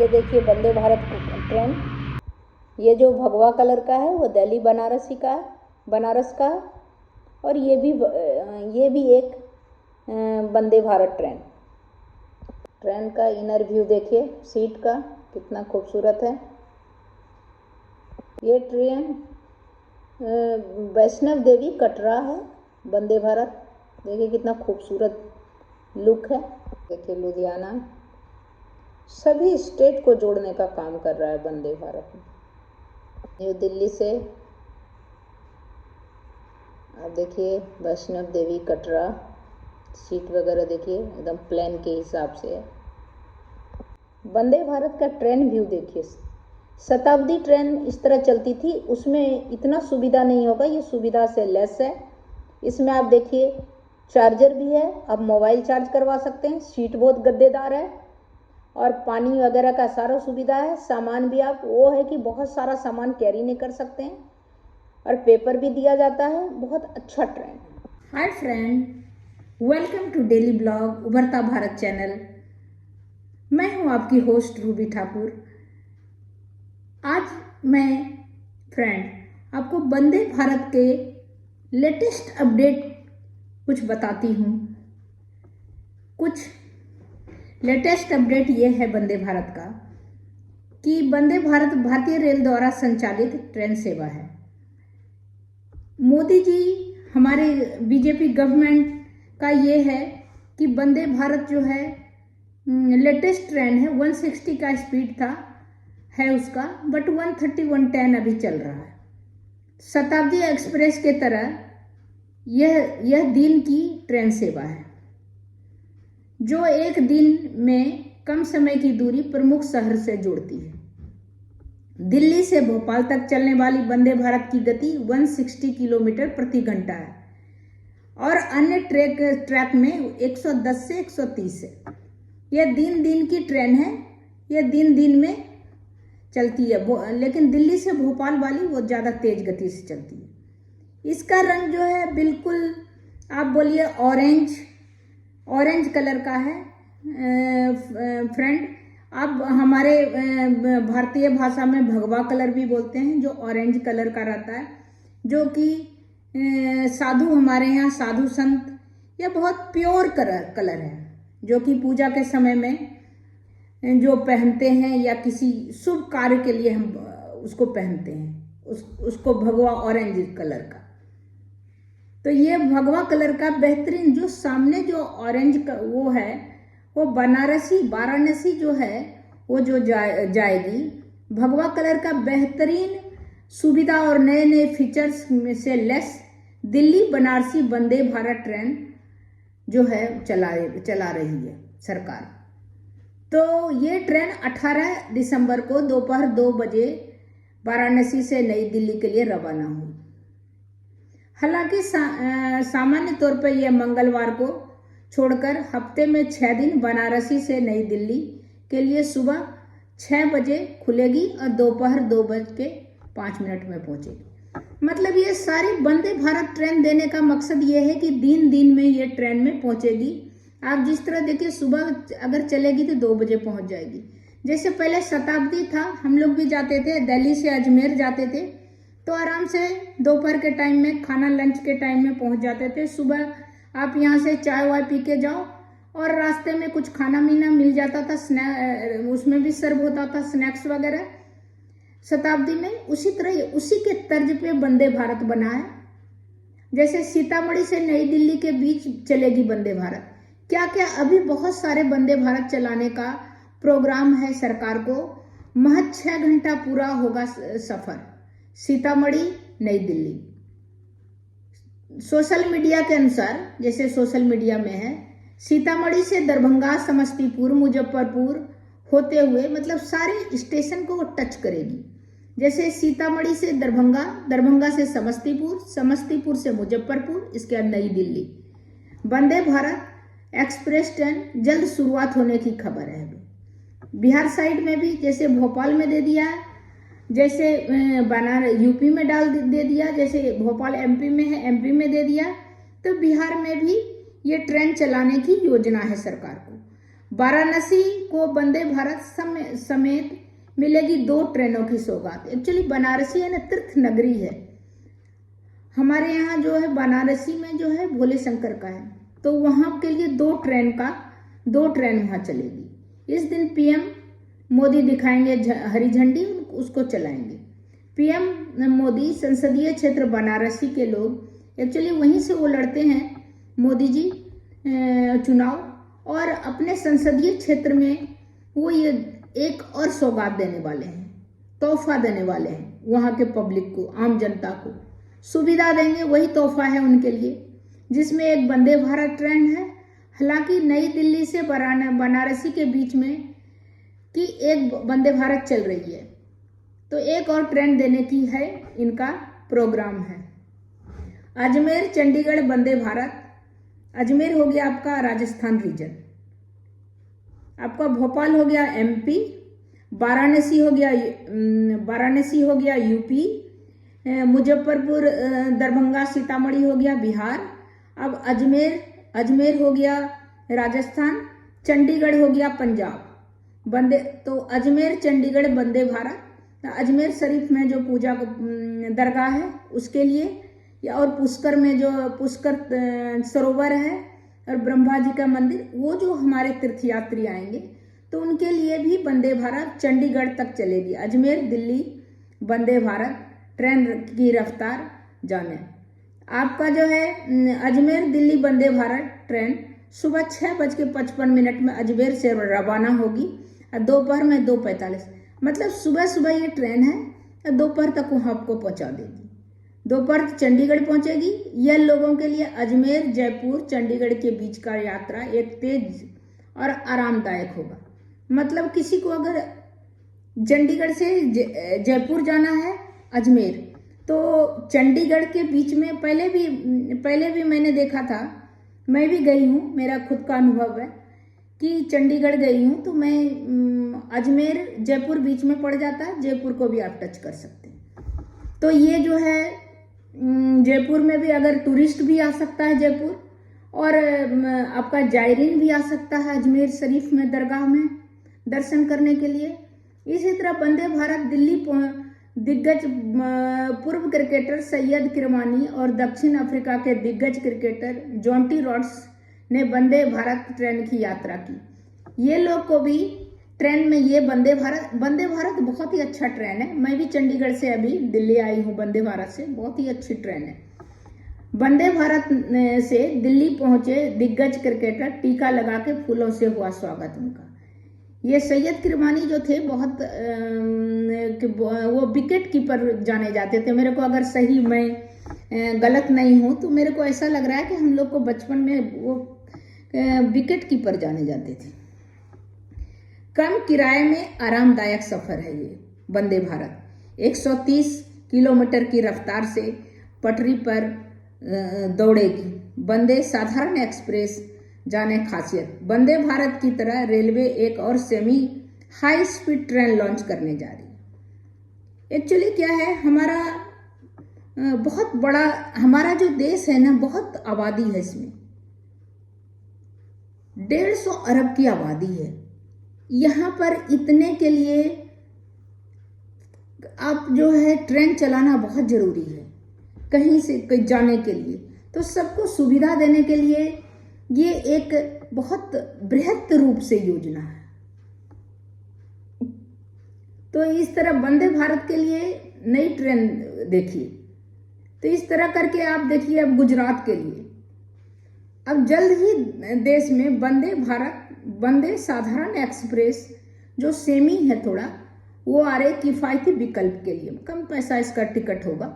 ये देखिए वंदे भारत ट्रेन। ये जो भगवा कलर का है वो दिल्ली बनारस का है। और ये भी एक वंदे भारत ट्रेन का इनर व्यू देखिए, सीट का कितना खूबसूरत है। ये ट्रेन वैष्णव देवी कटरा है, वंदे भारत। देखिए कितना खूबसूरत लुक है। देखिए लुधियाना, सभी स्टेट को जोड़ने का काम कर रहा है वंदे भारत में। न्यू दिल्ली से आप देखिए वैष्णव देवी कटरा, सीट वगैरह देखिए एकदम प्लेन के हिसाब से है। वंदे भारत का ट्रेन व्यू देखिए। शताब्दी ट्रेन इस तरह चलती थी, उसमें इतना सुविधा नहीं होगा, ये सुविधा से लेस है। इसमें आप देखिए चार्जर भी है, आप मोबाइल चार्ज करवा सकते हैं। सीट बहुत गद्देदार है और पानी वगैरह का सारा सुविधा है। सामान भी आप वो है कि बहुत सारा सामान कैरी नहीं कर सकते हैं और पेपर भी दिया जाता है। बहुत अच्छा ट्रेन है। Hi friend, welcome to daily blog Ubharta Bharat channel. मैं हूं आपकी होस्ट रूबी ठाकुर। आज मैं फ्रेंड आपको वंदे भारत के लेटेस्ट अपडेट कुछ बताती हूं। कुछ लेटेस्ट अपडेट ये है वंदे भारत का कि वंदे भारत भारतीय रेल द्वारा संचालित ट्रेन सेवा है। मोदी जी, हमारे बीजेपी गवर्नमेंट का ये है कि वंदे भारत जो है लेटेस्ट ट्रेन है। 160 का स्पीड था है उसका, बट 130 110 अभी चल रहा है। शताब्दी एक्सप्रेस के तरह यह दिन की ट्रेन सेवा है जो एक दिन में कम समय की दूरी प्रमुख शहर से जोड़ती है। दिल्ली से भोपाल तक चलने वाली वंदे भारत की गति 160 किलोमीटर प्रति घंटा है और अन्य ट्रैक में 110 से 130 है। यह दिन की ट्रेन है, यह दिन में चलती है, लेकिन दिल्ली से भोपाल वाली वो ज़्यादा तेज गति से चलती है। इसका रंग जो है बिल्कुल आप बोलिए ऑरेंज कलर का है फ्रेंड। अब हमारे भारतीय भाषा में भगवा कलर भी बोलते हैं, जो ऑरेंज कलर का रहता है, जो कि साधु हमारे यहाँ साधु संत, यह बहुत प्योर कलर है जो कि पूजा के समय में जो पहनते हैं या किसी शुभ कार्य के लिए हम उसको पहनते हैं, उसको भगवा ऑरेंज कलर का। तो ये भगवा कलर का बेहतरीन, जो सामने जो ऑरेंज का वो है, वो वाराणसी जो है वो जो जाएगी भगवा कलर का बेहतरीन सुविधा और नए फीचर्स में से लेस दिल्ली बनारसी वंदे भारत ट्रेन जो है चला रही है सरकार। तो ये ट्रेन 18 दिसंबर को दोपहर 2 बजे वाराणसी से नई दिल्ली के लिए रवाना हुई। हालांकि सामान्य तौर पर यह मंगलवार को छोड़कर हफ्ते में 6 दिन बनारसी से नई दिल्ली के लिए सुबह 6 बजे खुलेगी और दोपहर 2:05 में पहुंचेगी। मतलब ये सारी वंदे भारत ट्रेन देने का मकसद ये है कि दिन में ये ट्रेन में पहुंचेगी। आप जिस तरह देखिए, सुबह अगर चलेगी तो 2 बजे पहुंच जाएगी। जैसे पहले शताब्दी था, हम लोग भी जाते थे, दिल्ली से अजमेर जाते थे, तो आराम से दोपहर के टाइम में खाना लंच के टाइम में पहुंच जाते थे। सुबह आप यहाँ से चाय वाय पी के जाओ और रास्ते में कुछ खाना मीना मिल जाता था, उसमें भी सर्व होता था स्नैक्स वगैरह शताब्दी में। उसी तरह उसी के तर्ज पे वंदे भारत बना है। जैसे सीतामढ़ी से नई दिल्ली के बीच चलेगी वंदे भारत। क्या अभी बहुत सारे वंदे भारत चलाने का प्रोग्राम है सरकार को। महज 6 घंटा पूरा होगा सफर सीतामढ़ी नई दिल्ली। सोशल मीडिया के अनुसार, जैसे सोशल मीडिया में है, सीतामढ़ी से दरभंगा, समस्तीपुर, मुजफ्फरपुर होते हुए मतलब सारे स्टेशन को वो टच करेगी। जैसे सीतामढ़ी से दरभंगा, दरभंगा से समस्तीपुर, समस्तीपुर से मुजफ्फरपुर, इसके बाद नई दिल्ली। वंदे भारत एक्सप्रेस ट्रेन जल्द शुरुआत होने की खबर है। अभी बिहार साइड में भी, जैसे भोपाल में दे दिया, जैसे यूपी में दे दिया, जैसे भोपाल एमपी में है, एमपी में दे दिया, तो बिहार में भी ये ट्रेन चलाने की योजना है सरकार को। वाराणसी को वंदे भारत समेत मिलेगी 2 ट्रेनों की सौगात। एक्चुअली बनारसी है ना, तीर्थ नगरी है। हमारे यहाँ जो है बनारसी में जो है भोले शंकर का है, तो वहाँ के लिए 2 ट्रेन वहाँ चलेगी। इस दिन पीएम मोदी दिखाएंगे हरी झंडी, उसको चलाएंगे। पीएम मोदी संसदीय क्षेत्र बनारसी के लोग, एक्चुअली वहीं से वो लड़ते हैं मोदी जी चुनाव, और अपने संसदीय क्षेत्र में वो ये एक और सौगात देने वाले हैं, तोहफा देने वाले हैं वहाँ के पब्लिक को, आम जनता को सुविधा देंगे। वही तोहफा है उनके लिए, जिसमें एक वंदे भारत ट्रेन है। हालांकि नई दिल्ली से बनारसी के बीच में की एक वंदे भारत चल रही है, तो एक और ट्रेन देने की है इनका प्रोग्राम है। अजमेर चंडीगढ़ वंदे भारत। अजमेर हो गया आपका राजस्थान रीजन, आपका भोपाल हो गया एमपी, वाराणसी हो गया यूपी, मुजफ्फरपुर दरभंगा सीतामढ़ी हो गया बिहार। अब अजमेर हो गया राजस्थान, चंडीगढ़ हो गया पंजाब। तो अजमेर चंडीगढ़ वंदे भारत। अजमेर शरीफ में जो पूजा दरगाह है उसके लिए, या और पुष्कर में जो पुष्कर सरोवर है और ब्रह्मा जी का मंदिर, वो जो हमारे तीर्थयात्री आएंगे तो उनके लिए भी वंदे भारत चंडीगढ़ तक चलेगी। अजमेर दिल्ली वंदे भारत ट्रेन की रफ्तार जाने। आपका जो है अजमेर दिल्ली वंदे भारत ट्रेन सुबह 6:55 में अजमेर से रवाना होगी और दोपहर में 2:45, मतलब सुबह ये ट्रेन है और दोपहर तक वहाँ आपको पहुँचा देगी। दोपहर चंडीगढ़ पहुँचेगी। यह लोगों के लिए अजमेर जयपुर चंडीगढ़ के बीच का यात्रा एक तेज और आरामदायक होगा। मतलब किसी को अगर चंडीगढ़ से जयपुर जाना है अजमेर, तो चंडीगढ़ के बीच में पहले भी मैंने देखा था, मैं भी गई हूँ, मेरा खुद का अनुभव है कि चंडीगढ़ गई हूँ, तो मैं अजमेर जयपुर बीच में पड़ जाता है, जयपुर को भी आप टच कर सकते हैं। तो ये जो है जयपुर में भी अगर टूरिस्ट भी आ सकता है जयपुर, और आपका जायरीन भी आ सकता है अजमेर शरीफ में दरगाह में दर्शन करने के लिए। इसी तरह वंदे भारत दिल्ली दिग्गज पूर्व क्रिकेटर सैयद किरमानी और दक्षिण अफ्रीका के दिग्गज क्रिकेटर जॉन्टी रॉड्स ने वंदे भारत ट्रेन की यात्रा की। ये लोग को भी ट्रेन में ये वंदे भारत बहुत ही अच्छा ट्रेन है। मैं भी चंडीगढ़ से अभी दिल्ली आई हूँ, वंदे भारत से, बहुत ही अच्छी ट्रेन है। वंदे भारत से दिल्ली पहुंचे दिग्गज क्रिकेटर, टीका लगा के फूलों से हुआ स्वागत उनका। ये सैयद किरमानी जो थे बहुत वो विकेट कीपर जाने जाते थे। मेरे को अगर सही मैं गलत नहीं हूँ तो मेरे को ऐसा लग रहा है कि हम लोग को बचपन में वो विकेट कीपर जाने जाते थे। कम किराए में आरामदायक सफर है ये वंदे भारत। 130 किलोमीटर की रफ्तार से पटरी पर दौड़ेगी। वंदे साधारण एक्सप्रेस जाने खासियत। वंदे भारत की तरह रेलवे एक और semi high speed train launch करने जा रही है। एक्चुअली क्या है, हमारा बहुत बड़ा हमारा जो देश है ना, बहुत आबादी है इसमें, 150 अरब की आबादी है। यहाँ पर इतने के लिए आप जो है ट्रेन चलाना बहुत जरूरी है कहीं से कहीं जाने के लिए। तो सबको सुविधा देने के लिए ये एक बहुत बृहत रूप से योजना है। तो इस तरह वंदे भारत के लिए नई ट्रेन देखिए। तो इस तरह करके आप देखिए अब गुजरात के लिए, अब जल्द ही देश में वंदे साधारण एक्सप्रेस जो सेमी है थोड़ा, वो आ रहे किफायती विकल्प के लिए। कम पैसा इसका टिकट होगा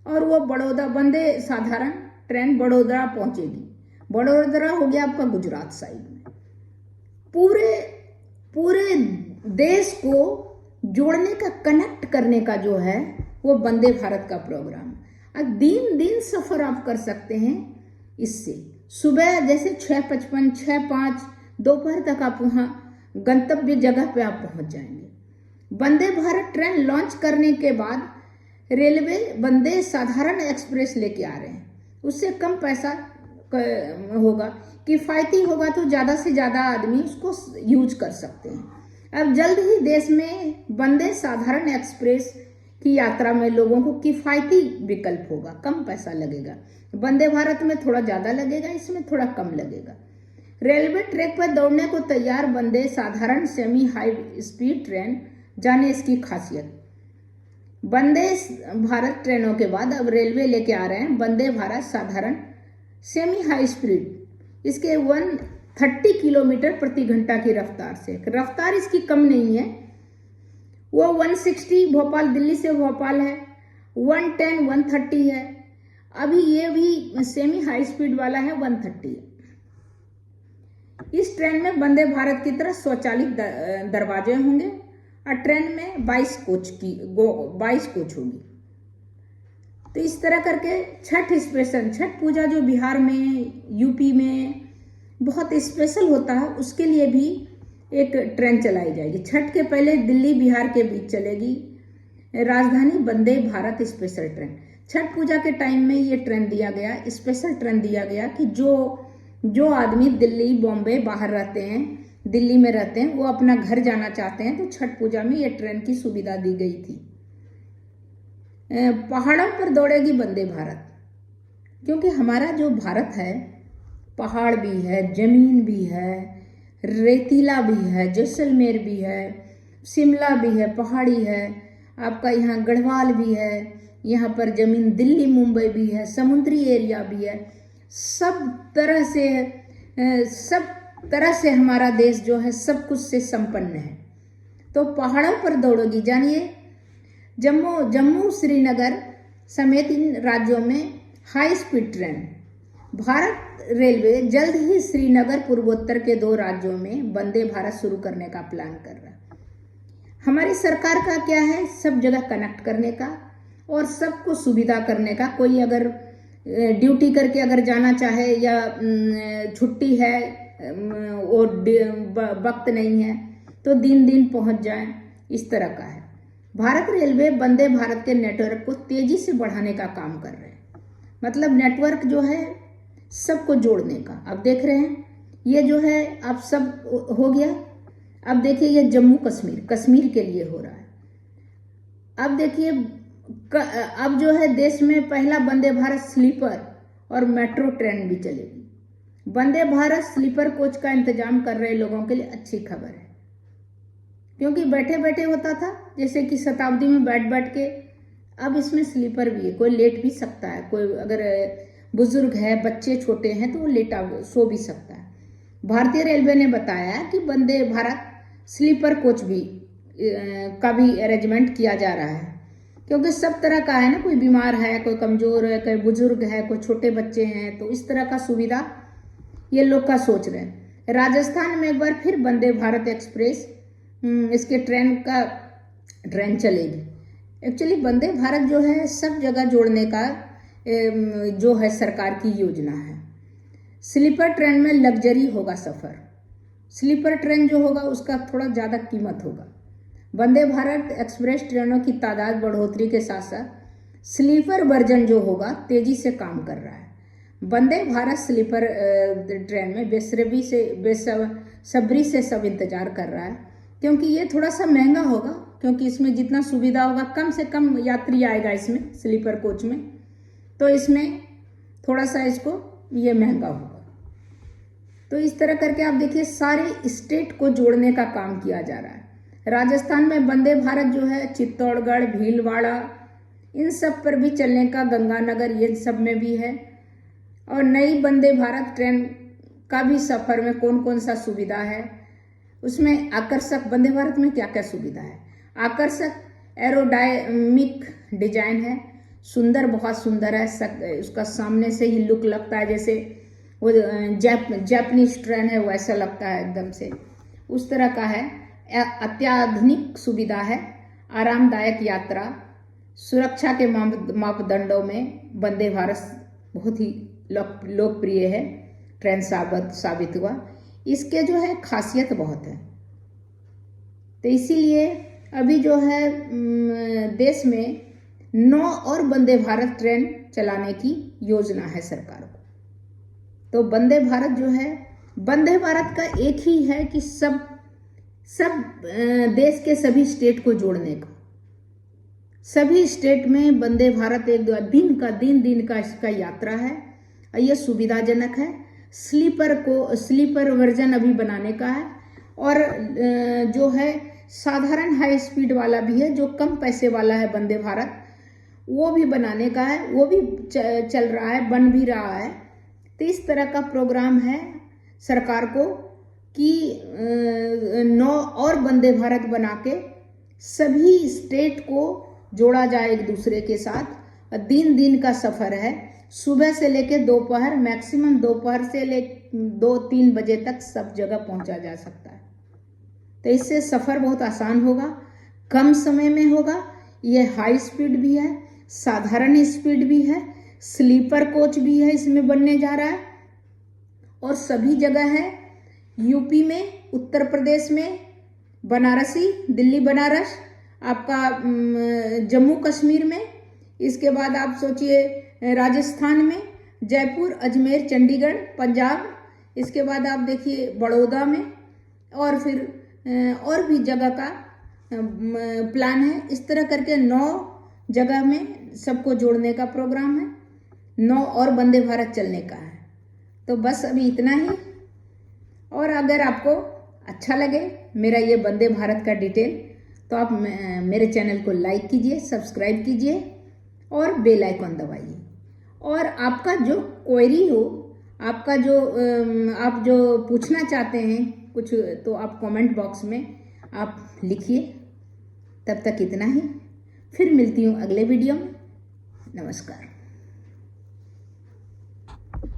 और वो बड़ौदा वंदे साधारण ट्रेन बड़ोदरा पहुंचेगी। बड़ोदरा हो गया आपका गुजरात साइड में। पूरे देश को जोड़ने का, कनेक्ट करने का जो है वो वंदे भारत का प्रोग्राम। अब दिन सफर आप कर सकते हैं इससे। सुबह जैसे 6:55, 6:05 दोपहर तक आप वहाँ गंतव्य जगह पे आप पहुँच जाएंगे। वंदे भारत ट्रेन लॉन्च करने के बाद रेलवे वंदे साधारण एक्सप्रेस लेके आ रहे हैं। उससे कम पैसा होगा, किफ़ायती होगा तो ज़्यादा से ज़्यादा आदमी उसको यूज कर सकते हैं। अब जल्द ही देश में वंदे साधारण एक्सप्रेस की यात्रा में लोगों को किफ़ायती विकल्प होगा, कम पैसा लगेगा। वंदे भारत में थोड़ा ज़्यादा लगेगा, इसमें थोड़ा कम लगेगा। रेलवे ट्रैक पर दौड़ने को तैयार वंदे साधारण सेमी हाई स्पीड ट्रेन, जाने इसकी खासियत। वंदे भारत ट्रेनों के बाद अब रेलवे लेके आ रहे हैं वंदे भारत साधारण सेमी हाई स्पीड। इसके 130 किलोमीटर प्रति घंटा की रफ्तार से, रफ्तार इसकी कम नहीं है, वो 160 भोपाल दिल्ली से भोपाल है, 110 130 है। अभी ये भी सेमी हाई स्पीड वाला है, 130 है। इस ट्रेन में वंदे भारत की तरह स्वचालित दरवाजे होंगे और ट्रेन में 22 कोच होगी। तो इस तरह करके छठ स्पेशल, छठ पूजा जो बिहार में, यूपी में बहुत स्पेशल होता है, उसके लिए भी एक ट्रेन चलाई जाएगी। छठ के पहले दिल्ली बिहार के बीच चलेगी राजधानी वंदे भारत स्पेशल ट्रेन। छठ पूजा के टाइम में ये ट्रेन दिया गया, स्पेशल ट्रेन दिया गया कि जो आदमी दिल्ली बॉम्बे बाहर रहते हैं, दिल्ली में रहते हैं, वो अपना घर जाना चाहते हैं, तो छठ पूजा में ये ट्रेन की सुविधा दी गई थी। पहाड़ों पर दौड़ेगी वंदे भारत, क्योंकि हमारा जो भारत है पहाड़ भी है, जमीन भी है, रेतीला भी है, जैसलमेर भी है, शिमला भी है, पहाड़ी है, आपका यहाँ गढ़वाल भी है, यहाँ पर जमीन दिल्ली मुंबई भी है, समुद्री एरिया भी है। सब तरह से हमारा देश जो है सब कुछ से संपन्न है। तो पहाड़ों पर दौड़ोगी, जानिए जम्मू श्रीनगर समेत इन राज्यों में high speed train. Bharat railway जल्द ही श्रीनगर पूर्वोत्तर के 2 राज्यों में वंदे भारत शुरू करने का प्लान कर रहा है। हमारी सरकार का क्या है, सब जगह कनेक्ट करने का और सबको सुविधा करने का। कोई अगर ड्यूटी करके अगर जाना चाहे या छुट्टी है और वक्त नहीं है तो दिन पहुंच जाए, इस तरह का है। भारत रेलवे वंदे भारत के नेटवर्क को तेजी से बढ़ाने का काम कर रहे हैं, मतलब नेटवर्क जो है सबको जोड़ने का। अब देख रहे हैं ये जो है अब सब हो गया। अब देखिए ये जम्मू कश्मीर के लिए हो रहा है। अब देखिए अब जो है देश में पहला वंदे भारत स्लीपर और मेट्रो ट्रेन भी चलेगी। वंदे भारत स्लीपर कोच का इंतजाम कर रहे लोगों के लिए अच्छी खबर है, क्योंकि बैठे बैठे होता था, जैसे कि शताब्दी में बैठ के, अब इसमें स्लीपर भी है, कोई लेट भी सकता है, कोई अगर बुजुर्ग है, बच्चे छोटे हैं तो वो लेटा सो भी सकता है। भारतीय रेलवे ने बताया कि वंदे भारत स्लीपर कोच भी का भी अरेंजमेंट किया जा रहा है, क्योंकि सब तरह का है ना, कोई बीमार है, कोई कमजोर है, कोई बुजुर्ग है, कोई छोटे बच्चे हैं, तो इस तरह का सुविधा ये लोग का सोच रहे हैं। राजस्थान में एक बार फिर वंदे भारत एक्सप्रेस इसके ट्रेन चलेगी। एक्चुअली वंदे भारत जो है सब जगह जोड़ने का जो है सरकार की योजना है। स्लीपर ट्रेन में लग्जरी होगा सफ़र। स्लीपर ट्रेन जो होगा उसका थोड़ा ज़्यादा कीमत होगा। वंदे भारत एक्सप्रेस ट्रेनों की तादाद बढ़ोतरी के साथ साथ स्लीपर वर्जन जो होगा तेजी से काम कर रहा है। वंदे भारत स्लीपर ट्रेन में बेसब्री से सब इंतजार कर रहा है, क्योंकि ये थोड़ा सा महंगा होगा, क्योंकि इसमें जितना सुविधा होगा कम से कम यात्री आएगा इसमें स्लीपर कोच में, तो इसमें थोड़ा सा इसको ये महंगा होगा। तो इस तरह करके आप देखिए सारे स्टेट को जोड़ने का काम किया जा रहा है। राजस्थान में वंदे भारत जो है चित्तौड़गढ़, भीलवाड़ा, इन सब पर भी चलने का, गंगानगर, ये सब में भी है। और नई वंदे भारत ट्रेन का भी सफ़र में कौन कौन सा सुविधा है, उसमें आकर्षक, वंदे भारत में क्या क्या सुविधा है। आकर्षक एरोडायनामिक डिजाइन है, सुंदर, बहुत सुंदर है। उसका सामने से ही लुक लगता है जैसे वो जापानीज ट्रेन है, वैसा लगता है एकदम से, उस तरह का है। अत्याधुनिक सुविधा है, आरामदायक यात्रा, सुरक्षा के मापदंडों में वंदे भारत बहुत ही लोकप्रिय है, ट्रेन साबित हुआ। इसके जो है खासियत बहुत है, तो इसीलिए अभी जो है देश में 9 और वंदे भारत ट्रेन चलाने की योजना है सरकार को। तो वंदे भारत जो है, वंदे भारत का एक ही है कि सब देश के सभी स्टेट को जोड़ने का। सभी स्टेट में वंदे भारत एक दिन का इसका यात्रा है और ये सुविधाजनक है। स्लीपर वर्जन अभी बनाने का है और जो है साधारण हाई स्पीड वाला भी है, जो कम पैसे वाला है वंदे भारत, वो भी बनाने का है। वो भी चल रहा है, बन भी रहा है। तो इस तरह का प्रोग्राम है सरकार को कि 9 और वंदे भारत बना के सभी स्टेट को जोड़ा जाए एक दूसरे के साथ। दिन का सफ़र है, सुबह से लेके दोपहर, मैक्सिमम दोपहर से ले 2-3 बजे तक सब जगह पहुंचा जा सकता है। तो इससे सफ़र बहुत आसान होगा, कम समय में होगा। ये हाई स्पीड भी है, साधारण स्पीड भी है, स्लीपर कोच भी है इसमें बनने जा रहा है। और सभी जगह है, यूपी में, उत्तर प्रदेश में बनारसी, दिल्ली बनारस, आपका जम्मू कश्मीर में, इसके बाद आप सोचिए राजस्थान में, जयपुर, अजमेर, चंडीगढ़, पंजाब, इसके बाद आप देखिए बड़ौदा में, और फिर और भी जगह का प्लान है। इस तरह करके 9 जगह में सबको जोड़ने का प्रोग्राम है, 9 और वंदे भारत चलने का है। तो बस अभी इतना ही। और अगर आपको अच्छा लगे मेरा ये वंदे भारत का डिटेल, तो आप मेरे चैनल को लाइक कीजिए, सब्सक्राइब कीजिए और बेल आइकन दबाइए। और आपका जो क्वेरी हो, आपका जो आप जो पूछना चाहते हैं कुछ, तो आप कमेंट बॉक्स में आप लिखिए। तब तक इतना ही, फिर मिलती हूँ अगले वीडियो में। नमस्कार।